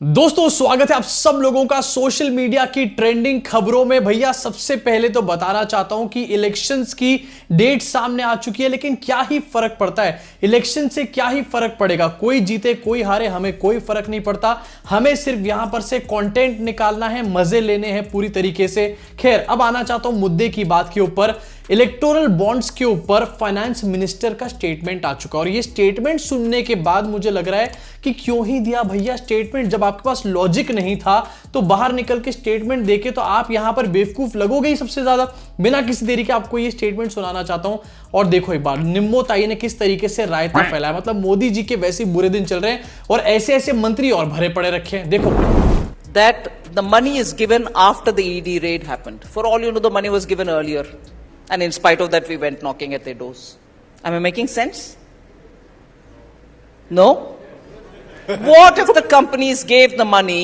दोस्तों स्वागत है आप सब लोगों का सोशल मीडिया की ट्रेंडिंग खबरों में। भैया सबसे पहले तो बताना चाहता हूं कि इलेक्शंस की डेट सामने आ चुकी है, लेकिन क्या ही फर्क पड़ता है इलेक्शन से, क्या ही फर्क पड़ेगा, कोई जीते कोई हारे हमें कोई फर्क नहीं पड़ता। हमें सिर्फ यहां पर से कंटेंट निकालना है, मजे लेने हैं पूरी तरीके से। खैर अब आना चाहता हूं मुद्दे की बात के ऊपर। इलेक्टोरल बॉन्ड्स के ऊपर फाइनेंस मिनिस्टर का स्टेटमेंट आ चुका और ये स्टेटमेंट सुनने के बाद मुझे लग रहा है कि क्यों ही दिया भैया स्टेटमेंट, जब आपके पास लॉजिक नहीं था तो बाहर निकल के स्टेटमेंट देके तो आप यहां पर बेवकूफ लगोगे ही सबसे ज्यादा। बिना किसी देरी के आपको ये स्टेटमेंट सुनाना चाहता हूं और देखो एक बार निम्मो ताई ने किस तरीके से रायता फैलाया। मतलब मोदी जी के वैसे बुरे दिन चल रहे हैं और ऐसे ऐसे मंत्री और भरे पड़े रखे हैं। देखो that the money is given after the ED raid happened. For all you know, the money was given earlier. And in spite of that, we went knocking at their doors. Am I making sense? No? What if the companies gave the money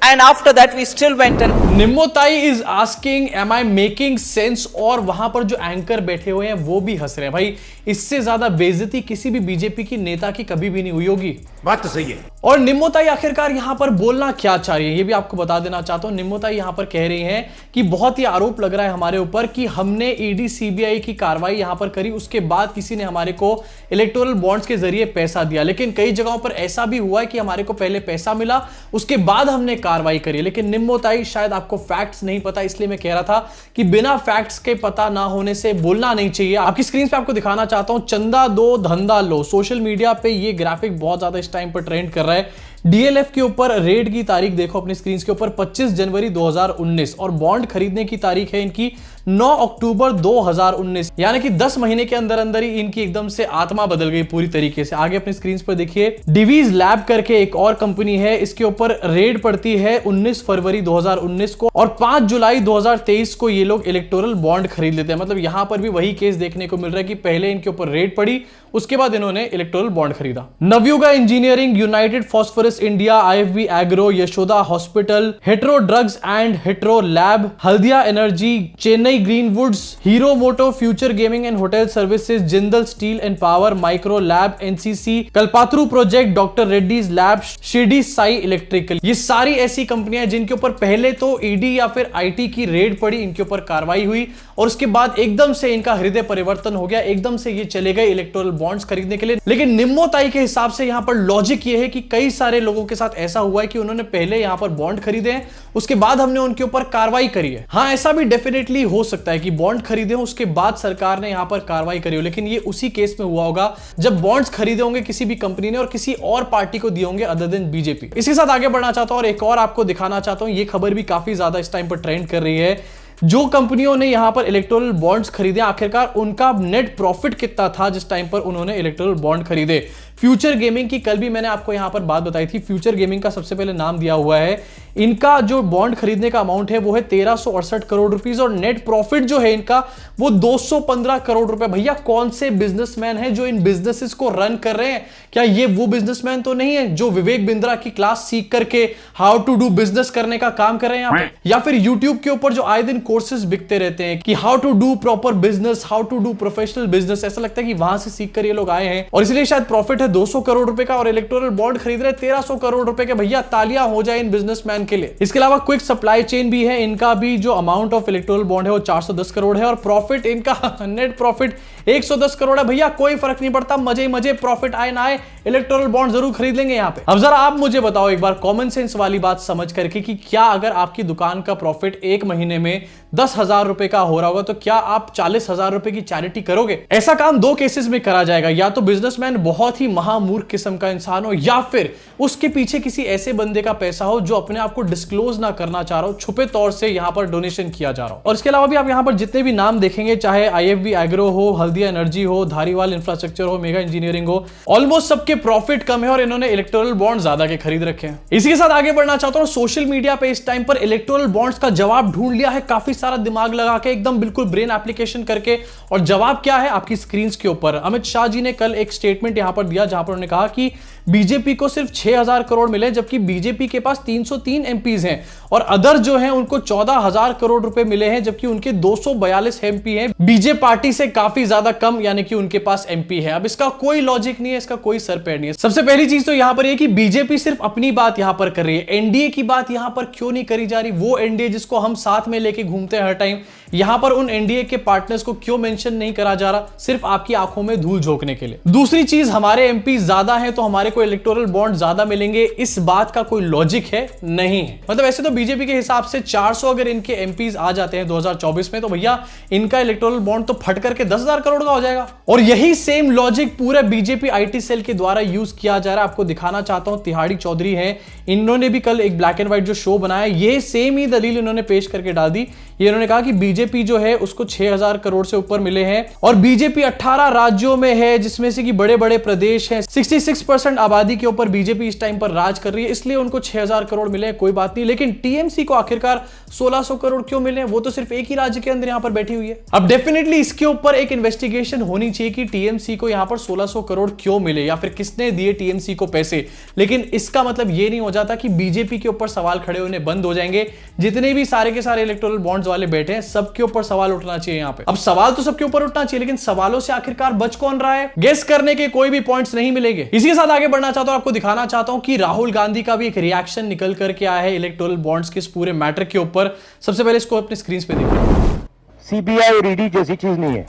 and after that we still went and... Nimmo ताई is asking am I making sense और वहां पर जो anchor बैठे हुए हैं वो भी हंस रहे हैं। भाई इससे ज्यादा बेइज्जती किसी भी बीजेपी की नेता की कभी भी नहीं हुई होगी। बात तो सही है। और निम्मो ताई आखिरकार यहां पर बोलना क्या चाह रही है ये भी आपको बता देना चाहता हूं। निम्मो ताई यहां पर कह रही हैं कि बहुत ही आरोप लग रहा है हमारे ऊपर कि हमने ईडी सीबीआई की कार्रवाई यहां पर करी, उसके बाद किसी ने हमारे को इलेक्टोरल बॉन्ड्स के जरिए पैसा दिया। लेकिन कई जगहों पर ऐसा भी हुआ है कि हमारे को पहले पैसा मिला उसके बाद हमने कार्रवाई करी। लेकिन निम्मो ताई शायद आपको फैक्ट्स नहीं पता, इसलिए मैं कह रहा था कि बिना फैक्ट्स के पता ना होने से बोलना नहीं चाहिए। आपकी स्क्रीन पे आपको दिखाना चाहता हूं, चंदा दो धंधा लो। सोशल मीडिया पे ये ग्राफिक बहुत ज्यादा इस टाइम पर ट्रेंड कर रहा है। डीएलएफ के ऊपर रेड की तारीख देखो अपनी स्क्रीन के ऊपर 25 जनवरी 2019 और बॉन्ड खरीदने की तारीख है इनकी 9 अक्टूबर 2019, यानी कि 10 महीने के अंदर अंदर ही इनकी एकदम से आत्मा बदल गई पूरी तरीके से। आगे अपनी स्क्रीन पर देखिए डिवीज लैब करके एक और कंपनी है, इसके ऊपर रेड पड़ती है 19 फरवरी 2019 को और 5 जुलाई 2023 को ये लोग इलेक्टोरल बॉन्ड खरीद लेते हैं। मतलब यहां पर भी वही केस देखने को मिल रहा है कि पहले इनके ऊपर रेड पड़ी उसके बाद इन्होंने इलेक्टोरल बॉन्ड खरीदा। Navayuga engineering, United Phosphorus India, IFB Agro, Yashoda hospital, Hetero Drugs and Hetero Lab, Haldia Energy, Chennai Greenwoods, Hero Moto, Future Gaming and Hotel Services, Jindal Steel and Power, Micro Lab, NCC, Kalpataru project, doctor Reddy's lab, Shirdi Sai electrical. ये सारी ऐसी कंपनियां जिनके ऊपर पहले तो ED या फिर आईटी की रेड पड़ी, इनके ऊपर कार्रवाई हुई और उसके बाद एकदम से इनका हृदय परिवर्तन हो गया, एकदम से ये चले गए इलेक्टोरल बॉन्ड्स खरीदने के लिए। लेकिन निम्मो ताई के हिसाब से यहां पर लॉजिक ये है कि कई सारे लोगों के साथ ऐसा हुआ है कि उन्होंने पहले यहां पर बॉन्ड खरीदे हैं उसके बाद हमने उनके ऊपर कार्रवाई करी है। हाँ ऐसा भी डेफिनेटली हो सकता है कि बॉन्ड खरीदे हो उसके बाद सरकार ने यहां पर कार्रवाई करी हो, लेकिन ये उसी केस में हुआ होगा जब बॉन्ड्स खरीदे होंगे किसी भी कंपनी ने और किसी और पार्टी को दिए होंगे अदर देन बीजेपी। इसके साथ आगे बढ़ना चाहता हूं और एक और आपको दिखाना चाहता हूं, ये खबर भी काफी ज्यादा इस टाइम पर ट्रेंड कर रही है। जो कंपनियों ने यहां पर इलेक्टोरल बॉन्ड्स खरीदे आखिरकार उनका नेट प्रॉफिट कितना था जिस टाइम पर उन्होंने इलेक्टोरल बॉन्ड खरीदे। फ्यूचर गेमिंग की कल भी मैंने आपको यहां पर बात बताई थी, फ्यूचर गेमिंग का सबसे पहले नाम दिया हुआ है। इनका जो बॉन्ड खरीदने का अमाउंट है वो है 1368 करोड़ रुपीस और नेट प्रॉफिट जो है इनका वो 215 करोड़ रुपए। भैया कौन से बिजनेसमैन हैं जो इन बिजनेसेस को रन कर रहे हैं? क्या ये वो बिजनेसमैन तो नहीं है जो विवेक बिंद्रा की क्लास सीख करके हाउ टू डू बिजनेस करने का काम कर रहे हैं यहाँ पे? या फिर यूट्यूब के ऊपर जो आए दिन कोर्सेज बिकते रहते हैं कि how to do proper business, how to do professional business, ऐसा लगता है कि वहां से सीख कर ये लोग आए हैं और इसलिए शायद प्रॉफिट है 200 करोड़ रुपए का और इलेक्टोरल बॉन्ड खरीद रहे 1300 करोड़ रुपए के। भैया तालियां हो जाए इन बिजनेसमैन के लिए। इसके अलावा क्विक सप्लाई चेन भी है, इनका भी जो अमाउंट ऑफ इलेक्टोरल बॉन्ड है वो 410 करोड़ है और प्रॉफिट इनका नेट प्रॉफिट 110 करोड़ है। भैया कोई फर्क नहीं पड़ता, मजे मजे प्रॉफिट आए ना आए इलेक्टोरल बॉन्ड जरूर खरीद लेंगे यहाँ पे। अब जरा आप मुझे बताओ एक बार कॉमन सेंस वाली बात समझ करके कि क्या अगर आपकी दुकान का प्रॉफिट एक महीने में 10,000 रुपए का हो रहा होगा तो क्या आप 40,000 रुपए की चैरिटी करोगे? ऐसा काम दो केसेस में करा जाएगा, या तो बिजनेसमैन बहुत ही महामूर्ख किस्म का इंसान हो या फिर उसके पीछे किसी ऐसे बंदे का पैसा हो जो अपने आप को डिस्क्लोज ना करना चाह रहा हो, छुपे तौर से यहां पर डोनेशन किया जा रहा हो। और इसके अलावा भी आप यहां पर जितने भी नाम देखेंगे, चाहे आईएफबी एग्रो हो, हल्दिया एनर्जी हो, धारीवाल इंफ्रास्ट्रक्चर हो, मेगा इंजीनियरिंग हो, ऑलमोस्ट सबके प्रॉफिट कम है और इन्होंने इलेक्टोरल बॉन्ड ज्यादा के खरीद रखे हैं। इसी के साथ आगे बढ़ना चाहता हूं, सोशल मीडिया पे इस टाइम पर इलेक्टोरल बॉन्ड्स का जवाब ढूंढ लिया है काफी सारा दिमाग लगा के, एकदम बिल्कुल ब्रेन एप्लीकेशन करके। और जवाब क्या है आपकी स्क्रीन के ऊपर। अमित शाह जी ने कल एक स्टेटमेंट यहां पर दिया जहां पर उन्होंने कहा कि बीजेपी को सिर्फ 6000 करोड़ मिले, जबकि बीजेपी के पास 303 एमपीज हैं और अदर जो हैं उनको 14000 करोड़ रुपए मिले हैं, जबकि उनके 242 एमपी हैं। बीजेपी पार्टी से काफी ज्यादा कम, यानी कि उनके पास एमपी है। अब इसका कोई लॉजिक नहीं है, इसका कोई सर पैर नहीं है। सबसे पहली चीज तो यहां पर यह कि बीजेपी सिर्फ अपनी बात यहां पर कर रही है, एनडीए की बात यहां पर क्यों नहीं करी जा रही? वो एनडीए जिसको हम साथ में लेके घूमते हैं हर टाइम, यहां पर उन एनडीए के पार्टनर्स को क्यों मेंशन नहीं करा जा रहा? सिर्फ आपकी आंखों में धूल झोंकने के लिए। दूसरी चीज, हमारे एमपी ज्यादा हैं तो हमारे को इलेक्टोरल बॉन्ड ज्यादा मिलेंगे, इस बात का कोई लॉजिक है? नहीं है। मतलब ऐसे तो बीजेपी के हिसाब से 400 अगर इनके एमपीज आ जाते हैं 2024 में, तो भैया इनका इलेक्टोरल बॉन्ड तो फट करके 10,000 करोड़ का हो जाएगा। और यही सेम लॉजिक पूरा बीजेपी आईटी सेल के द्वारा यूज किया जा रहा है। आपको दिखाना चाहता हूं, तिहाड़ी चौधरी हैं, इन्होंने भी कल एक ब्लैक एंड व्हाइट जो शो बनाया, ये सेम ही दलील इन्होंने पेश करके डाल दी। ये इन्होंने कहा कि बीजेपी जो है उसको 6000 करोड़ से ऊपर मिले हैं और बीजेपी 18 राज्यों में है, जिसमें से कि बड़े बड़े प्रदेश हैं। 66% आबादी के ऊपर बीजेपी इस टाइम पर राज कर रही है, इसलिए उनको 6000 करोड़ मिले हैं, कोई बात नहीं। लेकिन टीएमसी को आखिरकार 1600 करोड़ क्यों मिले? वो तो सिर्फ एक ही राज्य के अंदर यहां पर बैठी हुई है। अब डेफिनेटली इसके ऊपर एक इन्वेस्टिगेशन होनी चाहिए कि टीएमसी को यहां पर 1600 करोड़ क्यों मिले या फिर किसने दिए टीएमसी को पैसे। लेकिन इसका मतलब ये नहीं हो जाता कि बीजेपी के ऊपर सवाल खड़े होने बंद हो जाएंगे। जितने भी सारे के सारे इलेक्टोरल बॉन्ड्स वाले बैठे हैं, सबके ऊपर सवाल उठना चाहिए यहां पे। अब सवाल तो सबके ऊपर उठना चाहिए, लेकिन सवालों से आखिरकार बच कौन रहा है? गेस करने के कोई भी पॉइंट्स नहीं मिलेंगे। इसी के साथ आगे बढ़ना चाहता हूं, आपको दिखाना चाहता हूं कि राहुल गांधी का भी एक रिएक्शन निकल करके आया है इलेक्टोरल बॉन्ड्स के इस पूरे मैटर के ऊपर। सबसे पहले इसको अपने स्क्रीन पे देखिए। सीबीआई और ईडी जैसी चीज नहीं है,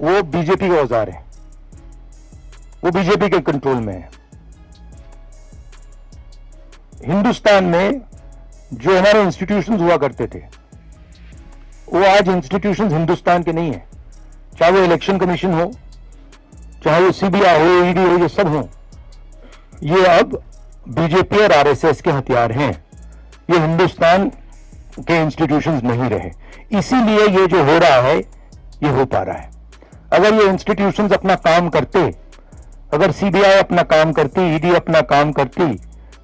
वो बीजेपी का औजार है, वो बीजेपी के कंट्रोल में है। हिंदुस्तान में जो हमारे इंस्टीट्यूशंस हुआ करते थे, वो आज इंस्टीट्यूशंस हिंदुस्तान के नहीं है। चाहे वो इलेक्शन कमीशन हो, चाहे वो सीबीआई हो, ईडी हो, ये सब हो, ये अब बीजेपी और आरएसएस के हथियार हैं। ये हिंदुस्तान के इंस्टीट्यूशंस नहीं रहे, इसीलिए ये जो हो रहा है ये हो पा रहा है। अगर ये इंस्टीट्यूशंस अपना काम करते, अगर सीबीआई अपना काम करती, ईडी अपना काम करती,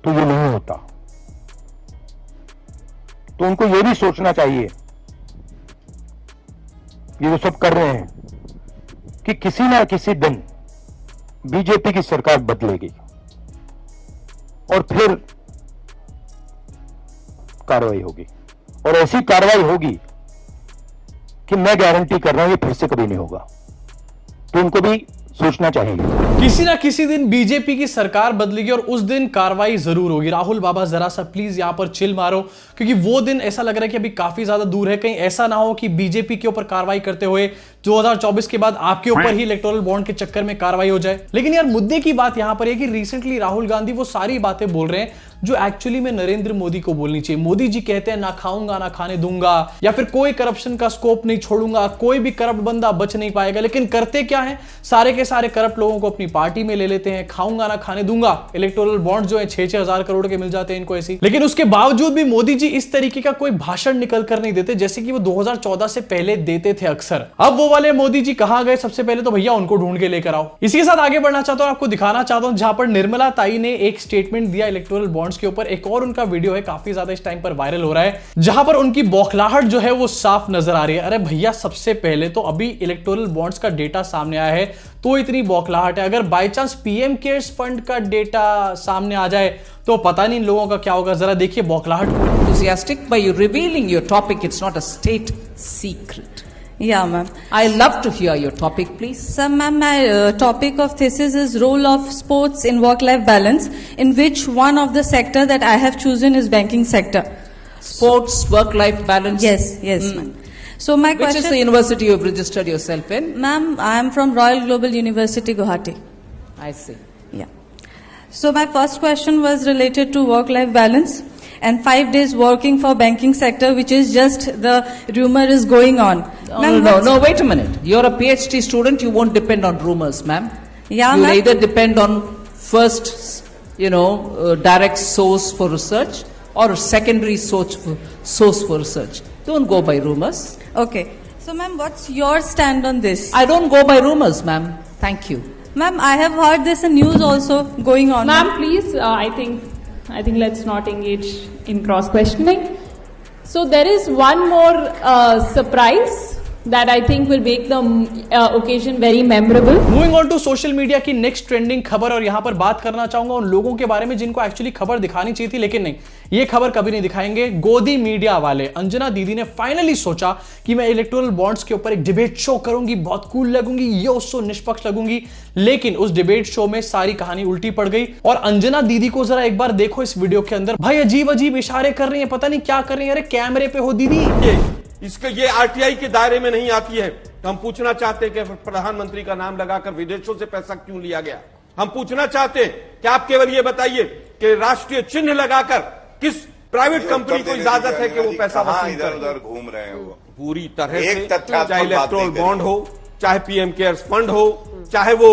तो ये नहीं होता। तो उनको ये भी सोचना चाहिए, ये जो सब कर रहे हैं, कि किसी ना किसी दिन बीजेपी की सरकार बदलेगी और फिर कार्रवाई होगी, और ऐसी कार्रवाई होगी कि मैं गारंटी कर रहा हूं ये फिर से कभी नहीं होगा। तो उनको भी सोचना चाहिए। किसी ना किसी दिन बीजेपी की सरकार बदलेगी और उस दिन कार्रवाई जरूर होगी। राहुल बाबा जरा सा प्लीज यहां पर चिल मारो, क्योंकि वो दिन ऐसा लग रहा है कि अभी काफी ज्यादा दूर है। कहीं ऐसा ना हो कि बीजेपी के ऊपर कार्रवाई करते हुए 2024 के बाद आपके ऊपर ही इलेक्टोरल बॉन्ड के चक्कर में कार्रवाई हो जाए। लेकिन यार मुद्दे की बात यहां पर है कि रिसेंटली राहुल गांधी वो सारी बातें बोल रहे हैं जो एक्चुअली में नरेंद्र मोदी को बोलनी चाहिए। मोदी जी कहते हैं ना खाऊंगा ना खाने दूंगा, या फिर कोई करप्शन का स्कोप नहीं छोड़ूंगा, कोई भी करप्ट बंदा बच नहीं पाएगा। लेकिन करते क्या है, सारे के सारे करप्ट लोगों को अपनी पार्टी में ले लेते हैं। खाऊंगा ना खाने दूंगा, इलेक्टोरल बॉन्ड जो है 6-6 हजार करोड़ के मिल जाते हैं इनको ऐसी। लेकिन उसके बावजूद भी मोदी जी इस तरीके का कोई भाषण निकल कर नहीं देते जैसे कि वो 2014 से पहले देते थे अक्सर। अब वो वाले मोदी जी कहां गए? सबसे पहले तो भैया उनको ढूंढ के लेकर आओ। इसी के साथ आगे बढ़ना चाहता हूं, आपको दिखाना चाहता हूं जहां पर निर्मला ताई ने एक स्टेटमेंट दिया इलेक्टोरल बॉन्ड्स के ऊपर। एक और उनका वीडियो है, काफी ज्यादा इस टाइम पर वायरल हो रहा है, जहां पर उनकी बौखलाहट जो है वो साफ नजर आ रही है। अरे भैया सबसे पहले तो अभी इलेक्टोरल बॉन्ड्स का डेटा सामने आया है तो इतनी बौखलाहट है। अगर by chance PM cares fund का डेटा सामने आ जाए तो पता नहीं इन लोगों का क्या होगा। जरा देखिए बौखलाहट। Enthusiastic by you revealing your topic. It's not a state secret. Yeah, ma'am. I love to hear your topic, please. So, ma'am, my topic of thesis is role of sports in work-life balance, in which one of the sector that I have chosen is banking sector. Sports, work-life balance. Yes, ma'am. So my Which question, is the university you've registered yourself in? ma'am, I am from Royal Global University, Guwahati. I see. Yeah. So my first question was related to work-life balance and 5 days working for banking sector, which is just the rumor is going on. No, wait a minute. You're a PhD student, you won't depend on rumors, ma'am. Yeah, You'll ma'am. either depend on first, direct source for research or a secondary source for research. Don't go by rumors. Okay. So, ma'am, what's your stand on this? I don't go by rumors, ma'am. Thank you. Ma'am, I have heard this in news also going on. Ma'am, please, I think let's not engage in cross questioning. So there is one more surprise that I think will make the occasion very memorable. Moving on to social media की next trending खबर, और यहां पर बात करना चाहूंगा उन लोगों के बारे में जिनको एक्चुअली खबर दिखानी चाहिए थी लेकिन नहीं, ये खबर कभी नहीं दिखाएंगे। गोदी मीडिया वाले अंजना दीदी ने फाइनली सोचा कि मैं इलेक्टोरल बॉन्ड्स के ऊपर एक डिबेट शो करूंगी, बहुत कूल लगूंगी, ये सो निष्पक्ष लगूंगी, लेकिन उस डिबेट शो में सारी कहानी उल्टी पड़ गई। और अंजना दीदी को जरा एक बार देखो इस वीडियो के अंदर, भाई अजीब अजीब इशारे कर रही है, पता नहीं क्या कर रही है। अरे कैमरे पे हो दीदी। इसके ये आरटीआई के दायरे में नहीं आती है। हम पूछना चाहते हैं कि प्रधानमंत्री का नाम लगाकर विदेशों से पैसा क्यों लिया गया। हम पूछना चाहते हैं कि आप केवल ये बताइए कि राष्ट्रीय चिन्ह लगाकर किस प्राइवेट कंपनी को इजाजत है कि वो पैसा वसूल करे। इधर घूम रहे हैं वो पूरी तरह से, चाहे इलेक्ट्रोल बॉन्ड हो, चाहे पीएम केयर्स फंड हो, चाहे वो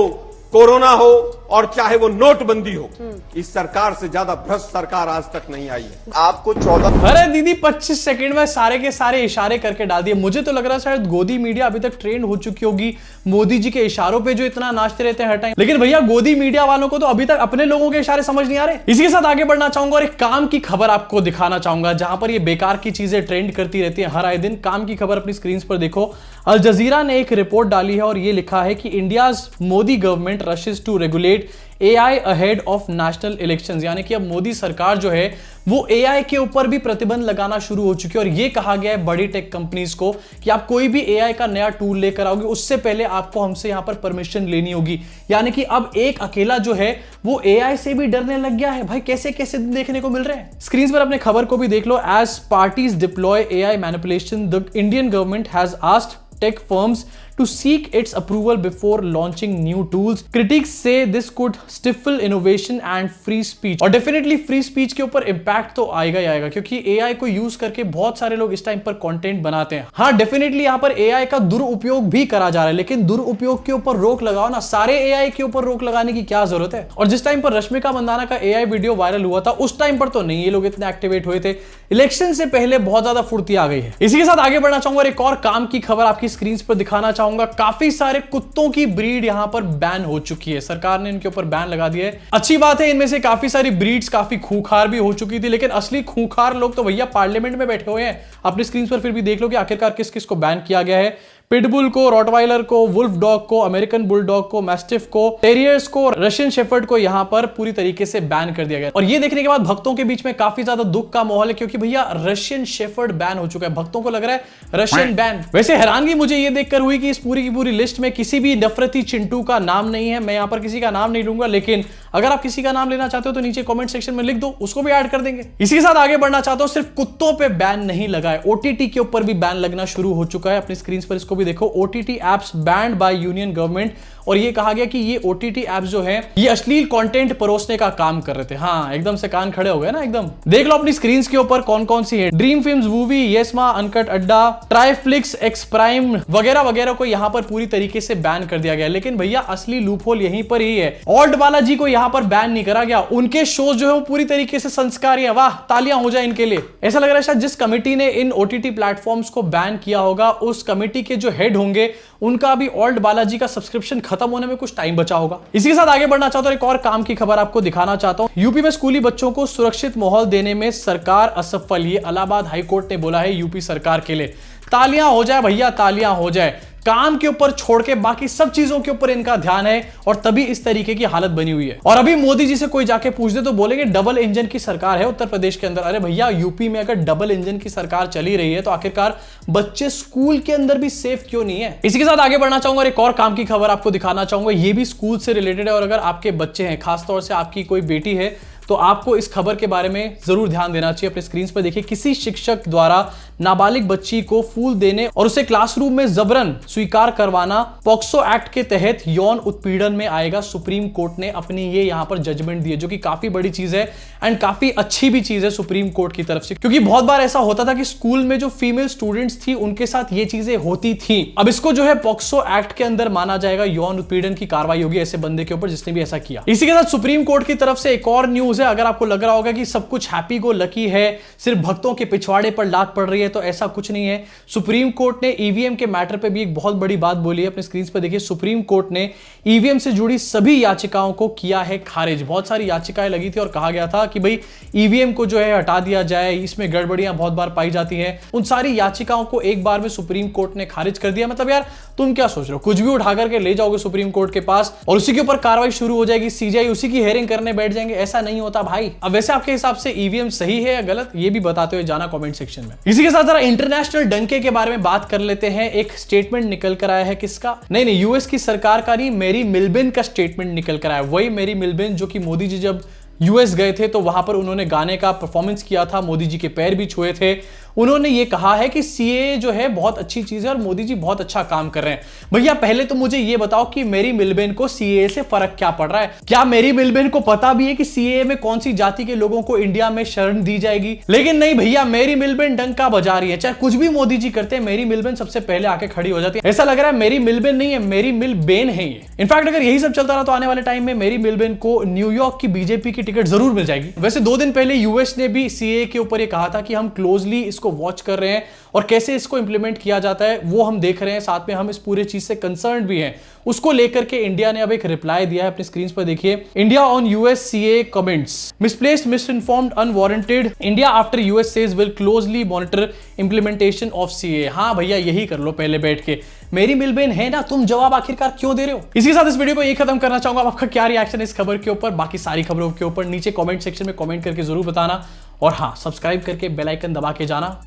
कोरोना हो और चाहे वो नोटबंदी हो, इस सरकार से ज्यादा भ्रष्ट सरकार आज तक नहीं आई है। आपको 14 अरे दीदी 25 सेकंड में सारे के सारे इशारे करके डाल दिए। मुझे तो लग रहा है शायद गोदी मीडिया अभी तक ट्रेंड हो चुकी होगी मोदी जी के इशारों पे जो इतना नाचते रहते हैं हर टाइम। लेकिन भैया गोदी मीडिया वालों को तो अभी तक अपने लोगों के इशारे समझ नहीं आ रहे। इसी के साथ आगे बढ़ना चाहूंगा और एक काम की खबर आपको दिखाना चाहूंगा जहां पर ये बेकार की चीजें ट्रेंड करती रहती है हर आए दिन। काम की खबर अपनी स्क्रीन पर देखो। अल जजीरा ने एक रिपोर्ट डाली है और ये लिखा है कि India's Modi government rushes to regulate AI ahead of national elections, यानी कि अब मोदी सरकार जो है वो AI के ऊपर भी प्रतिबंध लगाना शुरू हो चुकी है। और ये कहा गया है बड़ी टेक कंपनीज को कि आप कोई भी AI का नया टूल लेकर आओगे उससे पहले आपको हमसे यहां पर परमिशन लेनी होगी। यानी कि अब एक अकेला जो है वो AI से भी डरने लग गया है। भाई कैसे कैसे देखने को मिल रहे हैं। स्क्रीन पर अपने खबर को भी देख लो। As parties deploy AI manipulation, the Indian government has asked tech firms to seek its approval before launching new tools. Critics say this could stifle innovation and free speech. और definitely free speech के ऊपर impact तो आएगा ही आएगा क्योंकि AI को use करके बहुत सारे लोग इस टाइम पर कंटेंट बनाते हैं। हाँ डेफिनेटली यहाँ पर AI का दुरुपयोग भी करा जा रहा है, लेकिन दुरुपयोग के ऊपर रोक लगाओ ना। सारे AI के ऊपर रोक लगाने की क्या जरूरत है। और जिस टाइम पर रश्मिका मंदाना का AI वीडियो वायरल हुआ था उस टाइम पर तो नहीं ये लोग इतने एक्टिवेट हुए थे। इलेक्शन से पहले बहुत ज्यादा फुर्ती आ गई है। इसी के साथ आगे बढ़ना चाहूंगा और एक और काम की खबर आपकी स्क्रीन पर दिखाना चाहूंगा। काफी सारे कुत्तों की ब्रीड यहां पर बैन हो चुकी है। सरकार ने इनके ऊपर बैन लगा दिया है। अच्छी बात है, इनमें से काफी सारी ब्रीड्स काफी खूंखार भी हो चुकी थी, लेकिन असली खूंखार लोग तो भैया पार्लियामेंट में बैठे हुए हैं। अपनी स्क्रीन पर फिर भी देख लो कि आखिरकार किस किस को बैन किया गया है। पिटबुल को, रॉटवाइलर को, वुल्फ डॉग को, अमेरिकन बुलडॉग को, मैस्टिफ को, टेरियर्स को, रशियन शेफर्ड को यहां पर पूरी तरीके से बैन कर दिया गया। और ये देखने के बाद भक्तों के बीच में काफी ज्यादा दुख का माहौल है क्योंकि भैया रशियन शेफर्ड बैन हो चुका है। भक्तों को लग रहा है रशियन बैन। वैसे हैरानगी मुझे ये देखकर हुई कि इस पूरी की पूरी लिस्ट में किसी भी नफरती चिंटू का नाम नहीं है। मैं यहां पर किसी का नाम नहीं लूंगा, लेकिन अगर आप किसी का नाम लेना चाहते हो तो नीचे कमेंट सेक्शन में लिख दो, उसको भी ऐड कर देंगे। इसी के साथ आगे बढ़ना चाहता हूं, सिर्फ कुत्तों पे बैन नहीं लगा है, OTT के ऊपर भी बैन लगना शुरू हो चुका है। अपनी स्क्रीन पर इसको भी देखो। OTT apps band by union government. और ये कहा गया कि ये OTT एप्स जो है ये अश्लील कंटेंट परोसने का काम कर रहे थे। हाँ एकदम से कान खड़े हो गए ना एकदम। देख लो अपनी स्क्रीन के ऊपर कौन कौन सी है। ड्रीम फिल्म्स, वूवी, येसमा, अनकट अड्डा, ट्राइफ्लिक्स, एक्स प्राइम वगैरह वगैरह को यहां पर पूरी तरीके से बैन कर दिया गया। लेकिन भैया असली लूपहोल यहीं पर ही है। ऑल्ट बालाजी को यहां पर बैन नहीं करा गया। उनके शोज जो है वो पूरी तरीके से संस्कारी है। वाह, तालियां हो जाए इनके लिए। ऐसा लग रहा है शायद जिस कमिटी ने इन OTT प्लेटफॉर्म्स को बैन किया होगा उस कमिटी के जो हेड होंगे उनका अभी ऑल्ट बालाजी का सब्सक्रिप्शन खत्म होने में कुछ टाइम बचा होगा। इसी के साथ आगे बढ़ना चाहता हूं, एक और काम की खबर आपको दिखाना चाहता हूं। यूपी में स्कूली बच्चों को सुरक्षित माहौल देने में सरकार असफल। ये इलाहाबाद हाईकोर्ट ने बोला है यूपी सरकार के लिए। तालियां हो जाए भैया, तालियां हो जाए। काम के ऊपर छोड़ के बाकी सब चीजों के ऊपर इनका ध्यान है और तभी इस तरीके की हालत बनी हुई है। और अभी मोदी जी से कोई जाके पूछ दे तो बोलेंगे डबल इंजन की सरकार है उत्तर प्रदेश के अंदर। अरे भैया यूपी में अगर डबल इंजन की सरकार चली रही है तो आखिरकार बच्चे स्कूल के अंदर भी सेफ क्यों नहीं है। इसी के साथ आगे बढ़ना चाहूंगा और एक और काम की खबर आपको दिखाना चाहूंगा। ये भी स्कूल से रिलेटेड है और अगर आपके बच्चे हैं, खासतौर से आपकी कोई बेटी है, तो आपको इस खबर के बारे में जरूर ध्यान देना चाहिए। अपने स्क्रीन पर देखिए। किसी शिक्षक द्वारा नाबालिग बच्ची को फूल देने और उसे क्लासरूम में जबरन स्वीकार करवाना पॉक्सो एक्ट के तहत यौन उत्पीड़न में आएगा। सुप्रीम कोर्ट ने अपनी ये यहां पर जजमेंट दी है, जो कि काफी बड़ी चीज है एंड काफी अच्छी भी चीज है सुप्रीम कोर्ट की तरफ से, क्योंकि बहुत बार ऐसा होता था कि स्कूल में जो फीमेल स्टूडेंट्स थी उनके साथ ये चीजें होती थी। अब इसको जो है पॉक्सो एक्ट के अंदर माना जाएगा, यौन उत्पीड़न की कार्रवाई होगी ऐसे बंदे के ऊपर जिसने भी ऐसा किया। इसी के साथ सुप्रीम कोर्ट की तरफ से एक और न्यूज न्यूज है। अगर आपको लग रहा होगा कि सब कुछ हैप्पी गो लकी है, सिर्फ भक्तों के पिछवाड़े पर लात पड़ रही है, तो ऐसा कुछ नहीं है। सुप्रीम कोर्ट ने ईवीएम के मैटर पे भी एक बहुत बड़ी बात बोली है। अपने स्क्रीन पर देखिए, सुप्रीम कोर्ट ने ईवीएम से जुड़ी सभी याचिकाओं को किया है खारिज। बहुत सारी याचिकाएं लगी थी और कहा गया था कि भाई ईवीएम को जो है हटा दिया जाए, इसमें गड़बड़ियां बहुत बार पाई जाती हैं। उन सारी याचिकाओं को एक बार में सुप्रीम कोर्ट ने खारिज कर दिया। मतलब यार तुम क्या सोच रहे हो, कुछ भी उठा करके ले जाओगे सुप्रीम कोर्ट के पास और उसी के ऊपर कार्रवाई शुरू हो जाएगी, सीजीआई उसी की हेयरिंग करने बैठ जाएंगे। ऐसा नहीं होता भाई। अब वैसे आपके हिसाब से ईवीएम सही है या गलत, ये भी बताते हुए जाना कमेंट सेक्शन में। इसी के साथ जरा इंटरनेशनल डंके के बारे में बात कर लेते हैं। एक स्टेटमेंट निकल कर आया है, किसका? नहीं, यूएस की सरकार का नहीं, मेरी मिल्बिन का स्टेटमेंट निकल कर आया। वही मेरी मिल्बिन जो कि मोदी जी जब यूएस गए थे तो वहां पर उन्होंने गाने का परफॉर्मेंस किया था, मोदी जी के पैर भी छुए थे। उन्होंने ये कहा है कि सीए जो है बहुत अच्छी चीज है और मोदी जी बहुत अच्छा काम कर रहे हैं। भैया पहले तो मुझे ये बताओ कि मेरी मिल्बिन को सीए से फर्क क्या पड़ रहा है? क्या मेरी मिल्बिन को पता भी है कि सीए में कौन सी जाति के लोगों को इंडिया में शरण दी जाएगी? लेकिन नहीं भैया, मेरी मिल्बिन डंका बजा रही है। चाहे कुछ भी मोदी जी करते हैं, मेरी मिल्बिन सबसे पहले आके खड़ी हो जाती है। ऐसा लग रहा है मेरी मिल्बिन नहीं है, मेरी मिल्बेन है ये। इनफैक्ट अगर यही सब चलता रहा तो आने वाले टाइम में मेरी मिल्बिन को न्यूयॉर्क की बीजेपी की टिकट जरूर मिल जाएगी। वैसे 2 दिन पहले यूएस ने भी सीए के ऊपर ये कहा था कि हम क्लोजली इसको वॉच कर रहे हैं और कैसे इसको इंप्लीमेंट किया जाता है वो हम देख रहे हैं, साथ में हम इस पूरे चीज से कंसर्न भी हैं। उसको लेकर के इंडिया ने अब एक रिप्लाई दिया है। अपनी स्क्रीन पर देखिए, India on US CA comments, misplaced, misinformed, unwarranted. India after US says will closely monitor implementation of CA. हाँ भैया, यही कर लो पहले बैठ के। मेरी मिल्बिन है ना, तुम जवाब आखिरकार क्यों दे रहे हो? इसी के साथ इस वीडियो को यही खत्म करना चाहूंगा। आपका क्या रिएक्शन इस खबर के ऊपर, बाकी सारी खबरों के ऊपर नीचे कमेंट सेक्शन में कमेंट करके जरूर बताना। और हाँ, सब्सक्राइब करके बेल आइकन दबा के जाना।